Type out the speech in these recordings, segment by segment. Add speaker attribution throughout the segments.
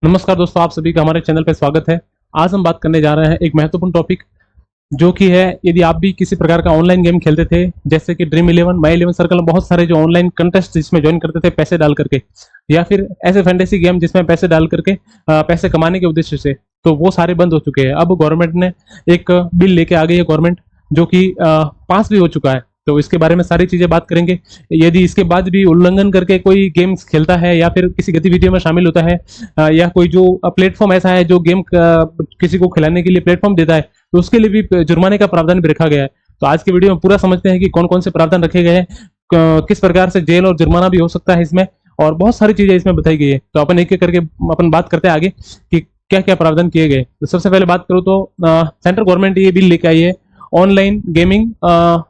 Speaker 1: नमस्कार दोस्तों, आप सभी का हमारे चैनल पर स्वागत है। आज हम बात करने जा रहे हैं एक महत्वपूर्ण टॉपिक, जो कि है यदि आप भी किसी प्रकार का ऑनलाइन गेम खेलते थे, जैसे कि ड्रीम इलेवन, माई इलेवन सर्कल, बहुत सारे जो ऑनलाइन कंटेस्ट जिसमें ज्वाइन करते थे पैसे डाल करके, या फिर ऐसे फैंटेसी गेम जिसमें पैसे डाल करके पैसे कमाने के उद्देश्य से, तो वो सारे बंद हो चुके हैं। अब गवर्नमेंट ने एक बिल लेके आ गई है गवर्नमेंट, जो कि पास भी हो चुका है। तो इसके बारे में सारी चीजें बात करेंगे। यदि इसके बाद भी उल्लंघन करके कोई गेम्स खेलता है या फिर किसी गतिविधियों में शामिल होता है, या कोई जो प्लेटफॉर्म ऐसा है जो गेम किसी को खिलाने के लिए प्लेटफॉर्म देता है, तो उसके लिए भी जुर्माने का प्रावधान भी रखा गया है। तो आज के वीडियो में पूरा समझते हैं कि कौन कौन से प्रावधान रखे गए हैं, किस प्रकार से जेल और जुर्माना भी हो सकता है इसमें, और बहुत सारी चीजें इसमें बताई गई है। तो अपन एक एक करके अपन बात करते हैं आगे कि क्या क्या प्रावधान किए गए। तो सबसे पहले बात करूँ तो सेंट्रल गवर्नमेंट ये बिल लेके आई है, ऑनलाइन गेमिंग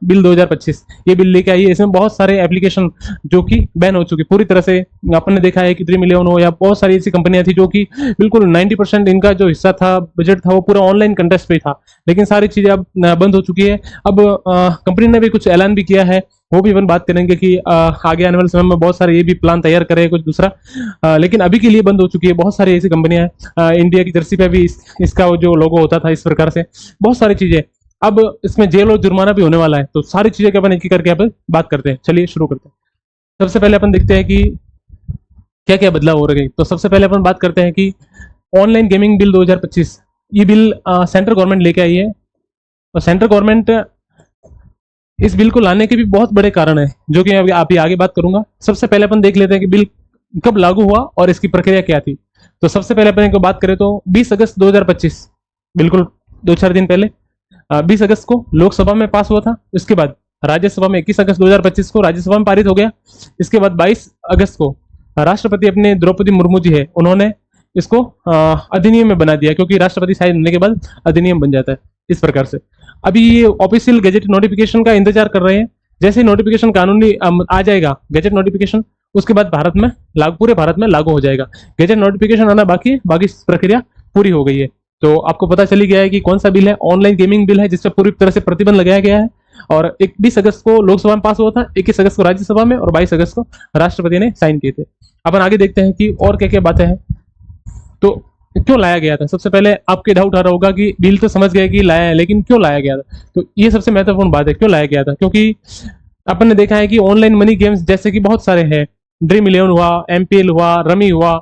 Speaker 1: बिल 2025। ये बिल लेके आई है। इसमें बहुत सारे एप्लीकेशन जो कि बैन हो चुके पूरी तरह से। अपन ने देखा है कि ड्रीम इलेवन हो या बहुत सारी ऐसी कंपनियां थी जो कि बिल्कुल 90% इनका जो हिस्सा था, बजट था, वो पूरा ऑनलाइन कंटेस्ट पे था। लेकिन सारी चीजें अब बंद हो चुकी है। अब कंपनी ने भी कुछ ऐलान भी किया है, वो भी अपन बात करेंगे कि आगे आने वाले समय में बहुत सारे ये भी प्लान तैयार करे कुछ दूसरा। लेकिन अभी के लिए बंद हो चुकी है। बहुत सारी ऐसी कंपनियां हैं, इंडिया की जर्सी पे भी इसका जो लोगो होता था इस प्रकार से, बहुत सारी चीजें। अब इसमें जेल और जुर्माना भी होने वाला है। तो सारी चीजें के अपन एक एक करके अपन बात करते हैं। चलिए शुरू करते हैं। सबसे पहले अपन देखते हैं कि क्या क्या बदलाव हो रहे हैं। तो सबसे पहले अपन बात करते हैं कि ऑनलाइन गेमिंग बिल 2025, ये बिल सेंट्रल गवर्नमेंट लेके आई है। और सेंट्रल गवर्नमेंट इस बिल को लाने के भी बहुत बड़े कारण है, जो कि अभी आगे बात करूंगा। सबसे पहले अपन देख लेते हैं कि बिल कब लागू हुआ और इसकी प्रक्रिया क्या थी। तो सबसे पहले अपन बात करें तो 20 अगस्त 2025, बिल्कुल 2-4 दिन पहले 20 अगस्त को लोकसभा में पास हुआ था। इसके बाद राज्यसभा में 21 अगस्त 2025 को राज्यसभा में पारित हो गया। इसके बाद 22 अगस्त को राष्ट्रपति अपने द्रौपदी मुर्मू जी है, उन्होंने इसको अधिनियम में बना दिया, क्योंकि राष्ट्रपति साइन होने के बाद अधिनियम बन जाता है इस प्रकार से। अभी ये ऑफिशियल गजट नोटिफिकेशन का इंतजार कर रहे हैं। जैसे ही नोटिफिकेशन कानूनी आ जाएगा गजट नोटिफिकेशन, उसके बाद भारत में लागू, पूरे भारत में लागू हो जाएगा। गजट नोटिफिकेशन आना बाकी है, बाकी प्रक्रिया पूरी हो गई है। तो आपको पता चली गया है कि कौन सा बिल है, ऑनलाइन गेमिंग बिल है, जिस पर पूरी तरह से प्रतिबंध लगाया गया है। और 21 अगस्त को लोकसभा में पास हुआ था, 21 अगस्त को राज्यसभा में, और 22 अगस्त को राष्ट्रपति ने साइन किए थे। अपन आगे देखते हैं कि और क्या क्या बातें हैं। तो क्यों लाया गया था। सबसे पहले आपके डाउट आ रहा होगा कि बिल तो समझ गए कि लाया है, लेकिन क्यों लाया गया था। तो ये सबसे महत्वपूर्ण बात है, क्यों लाया गया था। क्योंकि अपन ने देखा है कि ऑनलाइन मनी गेम्स जैसे कि बहुत सारे हैं, ड्रीम इलेवन हुआ, एमपीएल हुआ, रमी हुआ,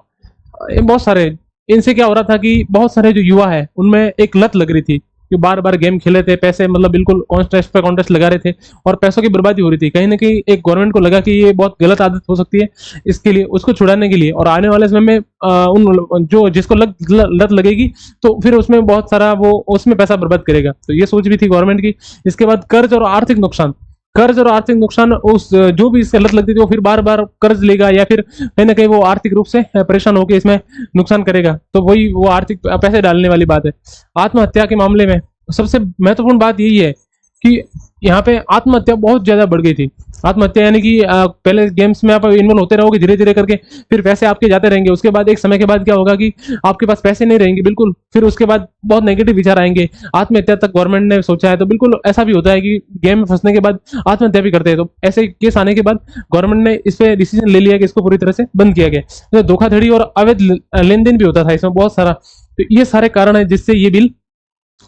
Speaker 1: बहुत सारे। इनसे क्या हो रहा था कि बहुत सारे जो युवा है उनमें एक लत लग रही थी कि बार बार गेम खेले थे, पैसे मतलब बिल्कुल कॉन्टेस्ट पे कॉन्टेस्ट लगा रहे थे, और पैसों की बर्बादी हो रही थी। कहीं ना कहीं एक गवर्नमेंट को लगा कि ये बहुत गलत आदत हो सकती है, इसके लिए उसको छुड़ाने के लिए, और आने वाले समय में उन जो जिसको लत लगेगी तो फिर उसमें बहुत सारा वो उसमें पैसा बर्बाद करेगा। तो ये सोच भी थी गवर्नमेंट की। इसके बाद कर्ज और आर्थिक नुकसान, कर्ज और आर्थिक नुकसान, उस जो भी इससे लत लगती थी वो फिर बार बार कर्ज लेगा, या फिर कहीं ना कहीं वो आर्थिक रूप से परेशान होकर इसमें नुकसान करेगा। तो वही वो आर्थिक पैसे डालने वाली बात है। आत्महत्या के मामले में सबसे महत्वपूर्ण बात यही है कि यहाँ पे आत्महत्या बहुत ज्यादा बढ़ गई थी। आत्महत्या यानी कि पहले गेम्स में आप इन्वॉल्व होते रहोगे धीरे धीरे करके, फिर पैसे आपके जाते रहेंगे। उसके बाद एक समय के बाद क्या होगा कि आपके पास पैसे नहीं रहेंगे बिल्कुल, फिर उसके बाद बहुत नेगेटिव विचार आएंगे, आत्महत्या तक गवर्नमेंट ने सोचा है। तो बिल्कुल ऐसा भी होता है कि गेम में फंसने के बाद आत्महत्या भी करते हैं। तो ऐसे केस आने के बाद गवर्नमेंट ने इस पे डिसीजन ले लिया कि इसको पूरी तरह से बंद किया गया। तो धोखाधड़ी और अवैध लेन देन भी होता था इसमें बहुत सारा। तो ये सारे कारण है जिससे ये बिल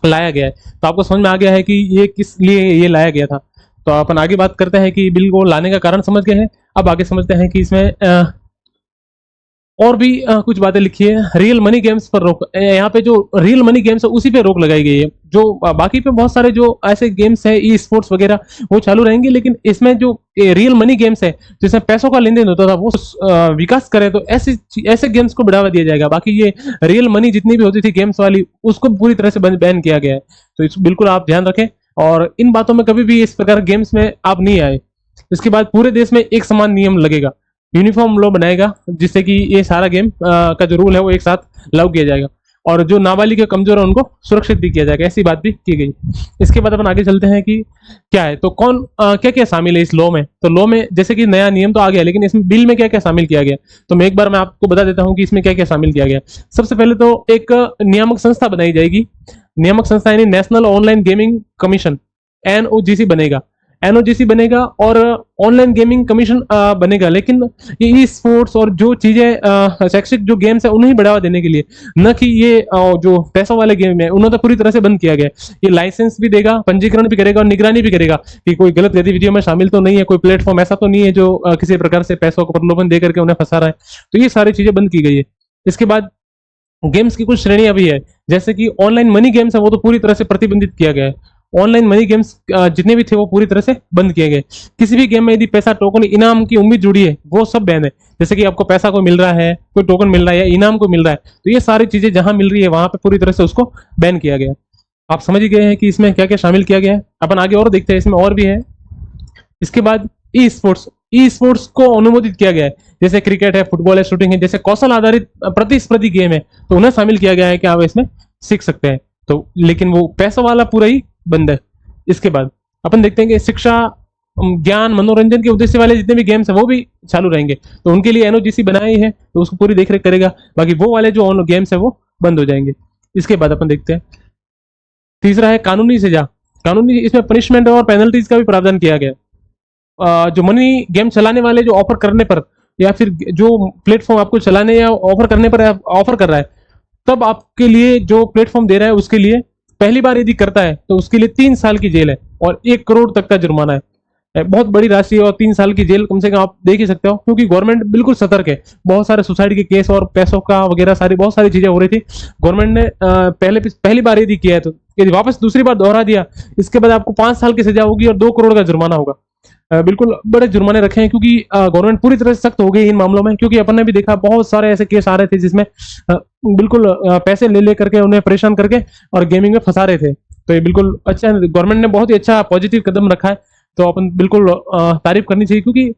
Speaker 1: लाया गया है। तो आपको समझ में आ गया है कि ये किस लिए ये लाया गया था। तो अपन आगे बात करते हैं कि बिल को लाने का कारण समझ गए हैं। अब आगे समझते हैं कि इसमें और भी कुछ बातें लिखी है। रियल मनी गेम्स पर रोक, यहाँ पे जो रियल मनी गेम्स है उसी पे रोक लगाई गई है। जो बाकी पे बहुत सारे जो ऐसे गेम्स है, ई स्पोर्ट्स वगैरह, वो चालू रहेंगे, लेकिन इसमें जो रियल मनी गेम्स है जिसमें पैसों का लेन देन होता था वो विकास करे, तो ऐसे गेम्स को बढ़ावा दिया जाएगा। बाकी ये रियल मनी जितनी भी होती थी गेम्स वाली, उसको पूरी तरह से बैन किया गया है। तो इस बिल्कुल आप ध्यान रखें, और इन बातों में कभी भी इस प्रकार गेम्स में आप नहीं आए। इसके बाद पूरे देश में एक समान नियम लगेगा, यूनिफॉर्म लॉ बनाएगा, जिससे कि ये सारा गेम का जो रूल है वो एक साथ लागू किया जाएगा, और जो नाबालिग या कमजोर है उनको सुरक्षित भी किया जाएगा। ऐसी बात भी की गई। इसके बाद अपन आगे चलते हैं कि क्या है, तो कौन क्या क्या शामिल है इस लॉ में। तो लॉ में जैसे कि नया नियम तो आ गया, लेकिन इसमें बिल में क्या क्या शामिल किया गया, तो मैं एक बार मैं आपको बता देता हूँ कि इसमें क्या क्या शामिल किया गया। सबसे पहले तो एक नियामक संस्था बनाई जाएगी। नियामक संस्था यानी national online gaming commission, NOGC बनेगा। एनओजीसी बनेगा और ऑनलाइन गेमिंग कमीशन बनेगा। लेकिन ये ई स्पोर्ट्स और जो चीजें शैक्षिक जो गेम्स है उन्हें बढ़ावा देने के लिए, न कि ये जो पैसों वाले गेम है उन्हें तो पूरी तरह से बंद किया गया है। ये लाइसेंस भी देगा, पंजीकरण भी करेगा और निगरानी भी करेगा कि कोई गलत गतिविधियों में शामिल तो नहीं है, कोई प्लेटफॉर्म ऐसा तो नहीं है जो किसी प्रकार से पैसों को प्रलोभन दे करके उन्हें फंसा रहा है। तो ये सारी चीजें बंद की गई है। इसके बाद गेम्स की कुछ श्रेणियां भी है, जैसे कि ऑनलाइन मनी गेम्स है वो तो पूरी तरह से प्रतिबंधित किया गया है। ऑनलाइन मनी गेम्स जितने भी थे वो पूरी तरह से बंद किए गए। किसी भी गेम में यदि पैसा, टोकन, इनाम की उम्मीद जुड़ी है वो सब बैन है। जैसे कि आपको पैसा को मिल रहा है, कोई टोकन मिल रहा है या इनाम को मिल रहा है, तो ये सारी चीजें जहां मिल रही है वहां पे पूरी तरह से उसको बैन किया गया। आप समझ ही गए हैं कि इसमें क्या क्या शामिल किया गया है। अपन आगे और देखते हैं, इसमें और भी है। इसके बाद ई स्पोर्ट्स को अनुमोदित किया गया है। जैसे क्रिकेट है, फुटबॉल है, शूटिंग है, जैसे कौशल आधारित प्रतिस्पर्धी गेम है तो उन्हें शामिल किया गया है कि आप इसमें सीख सकते हैं। तो लेकिन वो पैसों वाला पूरा ही बंद है। इसके बाद अपन देखते हैं कि शिक्षा, ज्ञान, मनोरंजन के उद्देश्य वाले जितने भी गेम्स है वो भी चालू रहेंगे। तो उनके लिए एनओजीसी बनाई है तो उसको पूरी देखरेख करेगा। बाकी वो वाले जो गेम्स है वो बंद हो जाएंगे। इसके बाद अपन देखते हैं तीसरा है कानूनी सजा। कानूनी, इसमें पनिशमेंट और पेनल्टीज का भी प्रावधान किया गया है। जो मनी गेम चलाने वाले जो ऑफर करने पर या फिर जो प्लेटफॉर्म आपको चलाने या ऑफर करने पर ऑफर कर रहा है, तब आपके लिए जो प्लेटफॉर्म दे रहा है उसके लिए पहली बार यदि करता है तो उसके लिए 3 साल की जेल है और 1 करोड़ तक का जुर्माना है। बहुत बड़ी राशि है और 3 साल की जेल कम से कम आप देख ही सकते हो, क्योंकि गवर्नमेंट बिल्कुल सतर्क है। बहुत सारे सुसाइड के केस और पैसों का वगैरह सारी बहुत सारी चीजें हो रही थी। गवर्नमेंट ने पहली बार यदि किया है तो यदि वापस दूसरी बार दोहरा दिया, इसके बाद आपको 5 साल की सजा होगी और 2 करोड़ का जुर्माना होगा। बिल्कुल बड़े जुर्माने रखे हैं, क्योंकि गवर्नमेंट पूरी तरह से सख्त हो गई इन मामलों में। क्योंकि अपन ने भी देखा बहुत सारे ऐसे केस आ रहे थे जिसमें बिल्कुल पैसे ले ले करके उन्हें परेशान करके और गेमिंग में फंसा रहे थे। तो ये बिल्कुल अच्छा, गवर्नमेंट ने बहुत ही अच्छा पॉजिटिव कदम रखा है। तो अपन बिल्कुल तारीफ करनी चाहिए, क्योंकि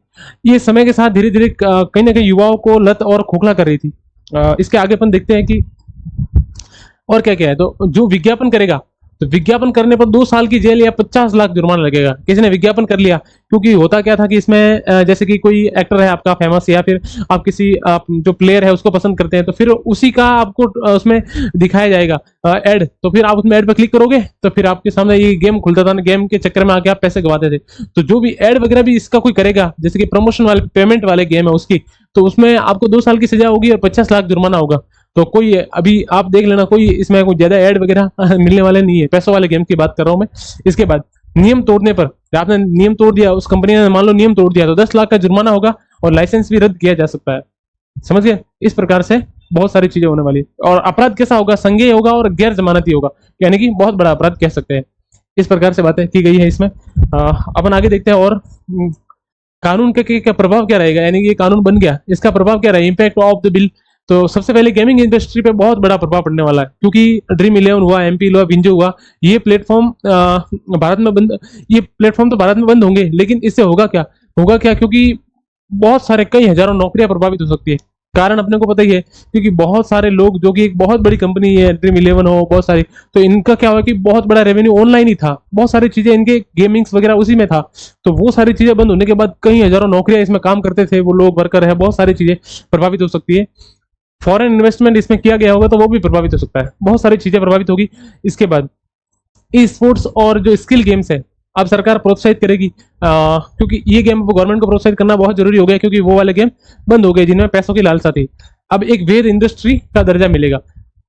Speaker 1: ये समय के साथ धीरे धीरे कहीं ना कहीं युवाओं को लत और खोखला कर रही थी। इसके आगे अपन देखते हैं कि और क्या क्या है। तो जो विज्ञापन करेगा, तो विज्ञापन करने पर 2 साल की जेल या 50 लाख जुर्माना लगेगा। किसी ने विज्ञापन कर लिया, क्योंकि होता क्या था कि इसमें जैसे कि कोई एक्टर है आपका फेमस, या फिर आप किसी जो प्लेयर है उसको पसंद करते हैं, तो फिर उसी का आपको उसमें दिखाया जाएगा एड। तो फिर आप उसमें एड पर क्लिक करोगे तो फिर आपके सामने ये गेम खुलता था, गेम के चक्कर में आके आप पैसे गवाते थे। तो जो भी एड वगैरह भी इसका कोई करेगा, जैसे कि प्रमोशन वाले पेमेंट वाले गेम है उसकी, तो उसमें आपको 2 साल की सजा होगी और 50 लाख जुर्माना होगा। तो कोई अभी आप देख लेना, कोई इसमें कोई ज्यादा ऐड वगैरह मिलने वाले नहीं है। पैसों वाले गेम की बात कर रहा हूं मैं। इसके बाद नियम तोड़ने पर, आपने नियम तोड़ दिया, उस कंपनी ने मान लो नियम तोड़ दिया, तो 10 लाख का जुर्माना होगा और लाइसेंस भी रद्द किया जा सकता है। समझ गए? इस प्रकार से बहुत सारी चीजें होने वाली। और अपराध कैसा होगा? संज्ञेय होगा और गैर जमानती होगा, यानी कि बहुत बड़ा अपराध कह सकते हैं। इस प्रकार से बातें की गई है इसमें। अपन आगे देखते हैं। और कानून के प्रभाव क्या रहेगा, यानी कि ये कानून बन गया, इसका प्रभाव क्या रहेगा, इम्पैक्ट ऑफ द बिल। तो सबसे पहले गेमिंग इंडस्ट्री पे बहुत बड़ा प्रभाव पड़ने वाला है, क्योंकि ड्रीम 11 हुआ, एमपी हुआ, विंजो हुआ, ये प्लेटफॉर्म भारत में बंद, ये प्लेटफॉर्म तो भारत में बंद होंगे, लेकिन इससे होगा क्या? क्योंकि बहुत सारे कई हजारों नौकरियां प्रभावित हो सकती है। कारण अपने को पता ही है, क्योंकि बहुत सारे लोग, जो कि एक बहुत बड़ी कंपनी है ड्रीम 11 हो, बहुत सारी, तो इनका क्या हुआ कि बहुत बड़ा रेवेन्यू ऑनलाइन ही था, बहुत सारी चीजें इनके गेमिंग्स वगैरह उसी में था। तो वो सारी चीजें बंद होने के बाद कई हजारों नौकरियां इसमें काम करते थे वो लोग, वर्कर है, बहुत सारी चीजें प्रभावित हो सकती है। फॉरेन इन्वेस्टमेंट इसमें किया गया होगा तो वो भी प्रभावित हो सकता है, बहुत सारी चीजें प्रभावित होगी। इसके बाद ई स्पोर्ट्स और जो स्किल गेम्स है अब सरकार प्रोत्साहित करेगी, क्योंकि ये गेम गवर्नमेंट को प्रोत्साहित करना बहुत जरूरी हो गया, क्योंकि वो वाले गेम बंद हो गए जिनमें पैसों की लालसा थी। अब एक वैध इंडस्ट्री का दर्जा मिलेगा।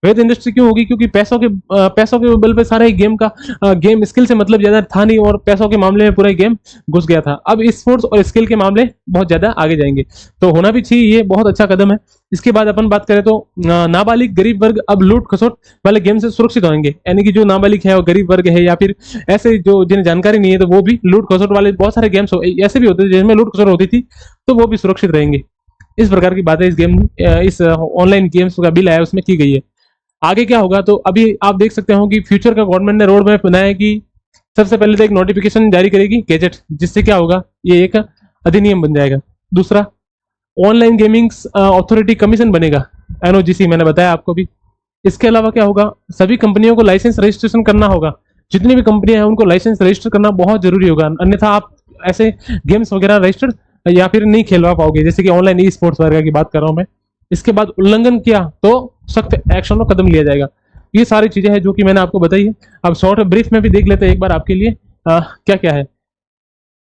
Speaker 1: वैध इंडस्ट्री क्यों होगी? क्योंकि पैसों के बल पे सारा ही गेम का गेम स्किल से मतलब ज्यादा था नहीं, और पैसों के मामले में पूरा गेम घुस गया था। अब स्पोर्ट्स और स्किल के मामले बहुत ज्यादा आगे जाएंगे, तो होना भी चाहिए, ये बहुत अच्छा कदम है। इसके बाद अपन बात करें तो नाबालिग गरीब वर्ग अब लूट खसोट वाले गेम से सुरक्षित होंगे, यानी कि जो नाबालिग है, वो गरीब वर्ग है, या फिर ऐसे जो जिन्हें जानकारी नहीं है, तो वो भी लूट खसोट वाले बहुत सारे गेम्स ऐसे भी होते थे जिनमें लूट खसोट होती थी, तो वो भी सुरक्षित रहेंगे। इस प्रकार की बातें इस ऑनलाइन गेम्स का बिल आया उसमें की गई है। आगे क्या होगा? तो अभी आप देख सकते हो कि फ्यूचर का गवर्नमेंट ने रोड मैप बनाया है कि सबसे पहले तो एक नोटिफिकेशन जारी करेगी गैजेट, जिससे क्या होगा, ये एक अधिनियम बन जाएगा। दूसरा, ऑनलाइन गेमिंग अथॉरिटी कमीशन बनेगा, एनओजीसी, मैंने बताया आपको भी। इसके अलावा क्या होगा, सभी कंपनियों को लाइसेंस रजिस्ट्रेशन करना होगा। जितनी भी कंपनियां हैं उनको लाइसेंस रजिस्टर करना बहुत जरूरी होगा, अन्यथा आप ऐसे गेम्स वगैरह रजिस्टर्ड या फिर नहीं खेलवा पाओगे, जैसे कि ऑनलाइन ई स्पोर्ट्स वगैरह की बात कर रहा हूं मैं। इसके बाद उल्लंघन किया तो सख्त एक्शन और कदम लिया जाएगा। ये सारी चीजें हैं जो कि मैंने आपको बताई है। अब शॉर्ट ब्रीफ में भी देख लेते हैं एक बार आपके लिए क्या क्या है।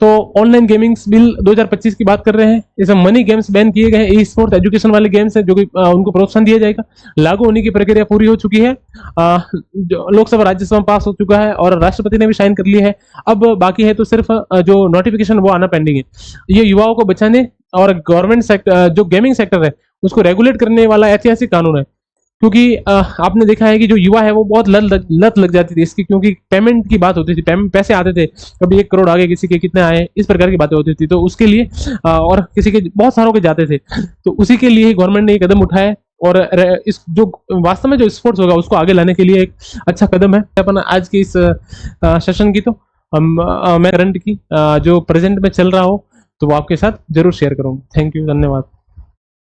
Speaker 1: तो ऑनलाइन गेमिंग्स बिल 2025 की बात कर रहे हैं। इसमें मनी गेम्स बैन किए गए हैं। ई स्पोर्ट्स एजुकेशन वाले गेम्स हैं जो कि उनको प्रोत्साहन दिया जाएगा। लागू होने की प्रक्रिया पूरी हो चुकी है। जो लोकसभा राज्यसभा में पास हो चुका है और राष्ट्रपति ने भी साइन कर लिया है। अब बाकी है तो सिर्फ जो नोटिफिकेशन वो आना पेंडिंग है। ये युवाओं को बचाने और गवर्नमेंट सेक्टर जो गेमिंग सेक्टर है उसको रेगुलेट करने वाला ऐतिहासिक कानून है। क्योंकि आपने देखा है कि जो युवा है वो बहुत लत लग जाती थी इसकी, क्योंकि पेमेंट की बात होती थी, पैसे आते थे, कभी 1 करोड़ आ गए, किसी के कितने आए, इस प्रकार की बातें होती थी। तो उसके लिए और किसी के बहुत सारों के जाते थे, तो उसी के लिए गवर्नमेंट ने ये कदम उठाया। और इस जो वास्तव में जो स्पोर्ट्स होगा उसको आगे लाने के लिए एक अच्छा कदम है। अपन आज की इस सेशन की तो मैं करंट की जो प्रेजेंट में चल रहा हो तो वो आपके साथ जरूर शेयर करूंगा। थैंक यू, धन्यवाद।